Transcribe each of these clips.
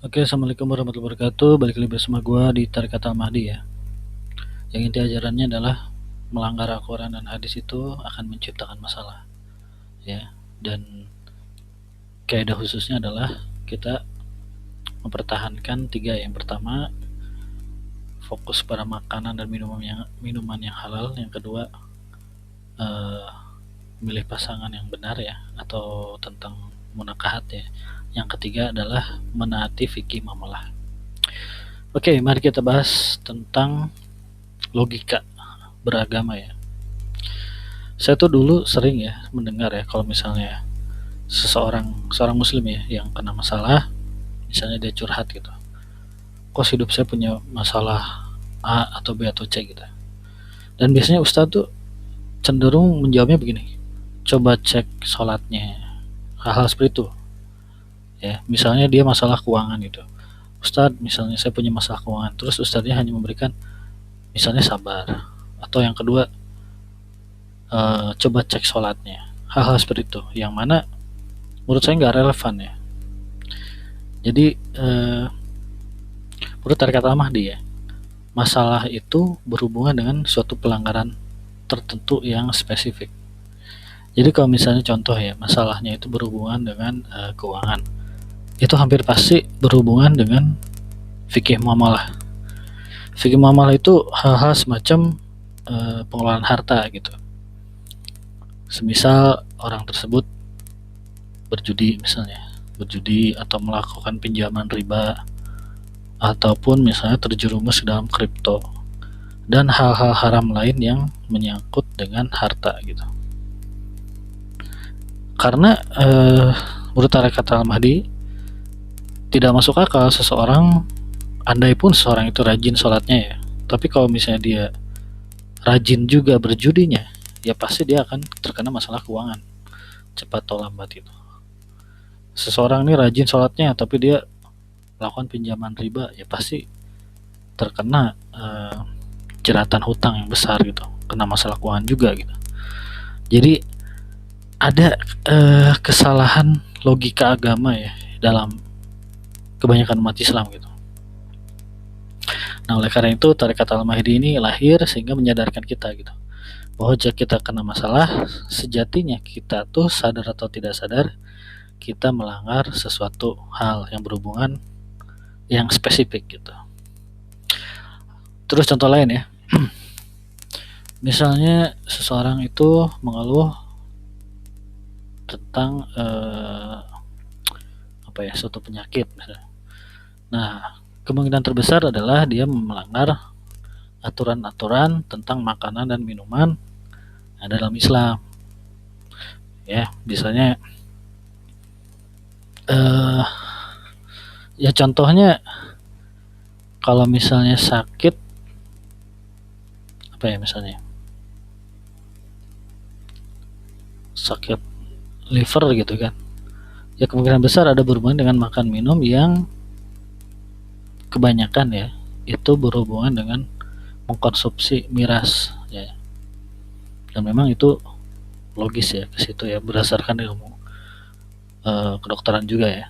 Oke, assalamualaikum warahmatullahi wabarakatuh. Balik lagi bersama gue di Tarekat Al-Mahdi ya. Yang inti ajarannya adalah melanggar Al-Quran dan hadis itu akan menciptakan masalah ya. Dan kaidah khususnya adalah kita mempertahankan tiga. Yang pertama, fokus pada makanan dan minuman yang halal. Yang kedua, milih pasangan yang benar ya, atau tentang munakahat ya. Yang ketiga adalah menaati fikih muamalah. Oke, mari kita bahas tentang logika beragama ya. Saya tuh dulu sering ya mendengar ya, kalau misalnya seorang muslim ya yang kena masalah, misalnya dia curhat gitu, kok hidup saya punya masalah A atau B atau C gitu, dan biasanya ustadz tuh cenderung menjawabnya begini: coba cek sholatnya, hal-hal seperti itu ya. Misalnya dia masalah keuangan gitu, ustadz misalnya saya punya masalah keuangan, terus ustadznya hanya memberikan misalnya sabar, atau yang kedua, coba cek sholatnya, hal-hal seperti itu, yang mana menurut saya nggak relevan ya. Jadi menurut tarekat Al-Mahdi ya, masalah itu berhubungan dengan suatu pelanggaran tertentu yang spesifik. Jadi kalau misalnya contoh ya, masalahnya itu berhubungan dengan keuangan, itu hampir pasti berhubungan dengan fikih muamalah. Fikih muamalah itu hal-hal semacam pengelolaan harta gitu. Semisal orang tersebut berjudi atau melakukan pinjaman riba, ataupun misalnya terjerumus dalam kripto dan hal-hal haram lain yang menyangkut dengan harta gitu. Karena menurut tarekat Al-Mahdi tidak masuk akal seseorang, andai pun seseorang itu rajin sholatnya ya, tapi kalau misalnya dia rajin juga berjudinya, ya pasti dia akan terkena masalah keuangan cepat atau lambat itu. Seseorang ini rajin sholatnya tapi dia melakukan pinjaman riba, ya pasti terkena jeratan hutang yang besar gitu, kena masalah keuangan juga gitu. Jadi ada kesalahan logika agama ya dalam kebanyakan umat Islam gitu. Nah, oleh karena itu tarekat Al-Mahdi ini lahir sehingga menyadarkan kita gitu, bahwa jika kita kena masalah, sejatinya kita tuh sadar atau tidak sadar kita melanggar sesuatu hal yang berhubungan yang spesifik gitu. Terus contoh lain ya, misalnya seseorang itu mengeluh tentang suatu penyakit misalnya. Nah, kemungkinan terbesar adalah dia melanggar aturan-aturan tentang makanan dan minuman dalam Islam. Ya, misalnya ya contohnya kalau misalnya sakit misalnya sakit liver gitu kan, ya kemungkinan besar ada berhubungan dengan makan minum yang kebanyakan ya itu berhubungan dengan mengkonsumsi miras ya. Dan memang itu logis ya ke situ ya, berdasarkan ilmu kedokteran juga ya.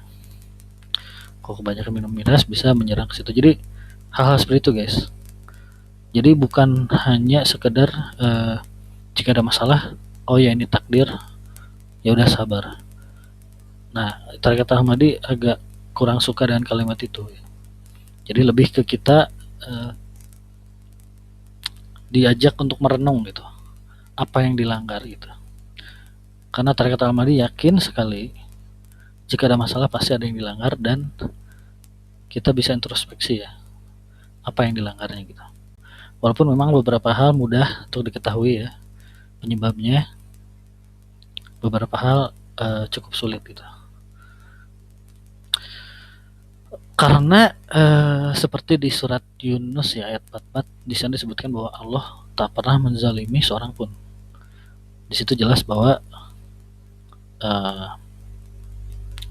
Kalau kebanyakan minum miras bisa menyerang ke situ. Jadi hal-hal seperti itu guys. Jadi bukan hanya sekedar jika ada masalah, oh ya ini takdir, ya udah sabar. Nah, tarekat Ahmadi agak kurang suka dengan kalimat itu. Jadi lebih ke kita diajak untuk merenung gitu, apa yang dilanggar gitu. Karena tarekat Ahmadi yakin sekali jika ada masalah pasti ada yang dilanggar, dan kita bisa introspeksi ya apa yang dilanggarnya gitu. Walaupun memang beberapa hal mudah untuk diketahui ya penyebabnya, beberapa hal cukup sulit gitu. Karena seperti di surat Yunus ya ayat 44, di sana disebutkan bahwa Allah tak pernah menzalimi seorang pun. Di situ jelas bahwa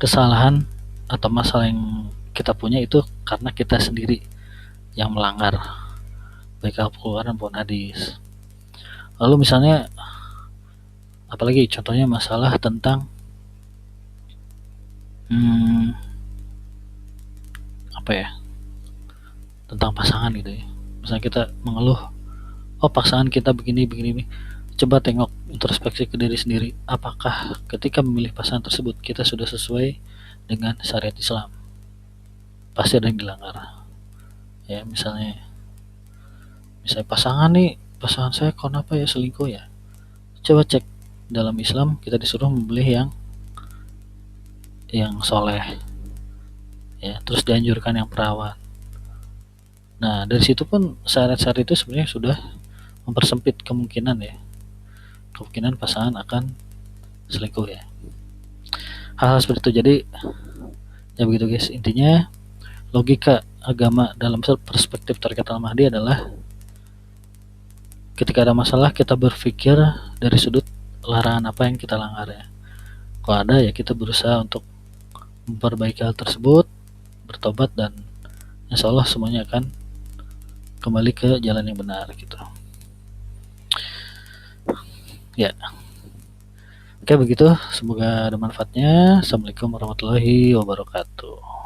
kesalahan atau masalah yang kita punya itu karena kita sendiri yang melanggar, baik Al-Quran maupun hadis. Lalu misalnya apalagi contohnya masalah tentang apa ya, tentang pasangan gitu ya. Misalnya kita mengeluh, oh pasangan kita begini begini, coba tengok introspeksi ke diri sendiri, apakah ketika memilih pasangan tersebut kita sudah sesuai dengan syariat Islam? Pasti ada yang dilanggar ya. Misalnya pasangan saya kenapa ya selingkuh ya, coba cek dalam Islam, kita disuruh memilih yang soleh ya, terus dianjurkan yang perawan. Nah dari situ pun syariat-syariat itu sebenarnya sudah mempersempit kemungkinan pasangan akan selingkuh ya, hal-hal seperti itu. Jadi ya begitu guys, intinya logika agama dalam perspektif Tarekat Al-Mahdi adalah ketika ada masalah kita berpikir dari sudut larangan apa yang kita langgar ya. Kalau ada ya kita berusaha untuk memperbaiki hal tersebut, bertobat, dan insya Allah semuanya akan kembali ke jalan yang benar gitu ya. Oke begitu, semoga ada manfaatnya. Assalamualaikum warahmatullahi wabarakatuh.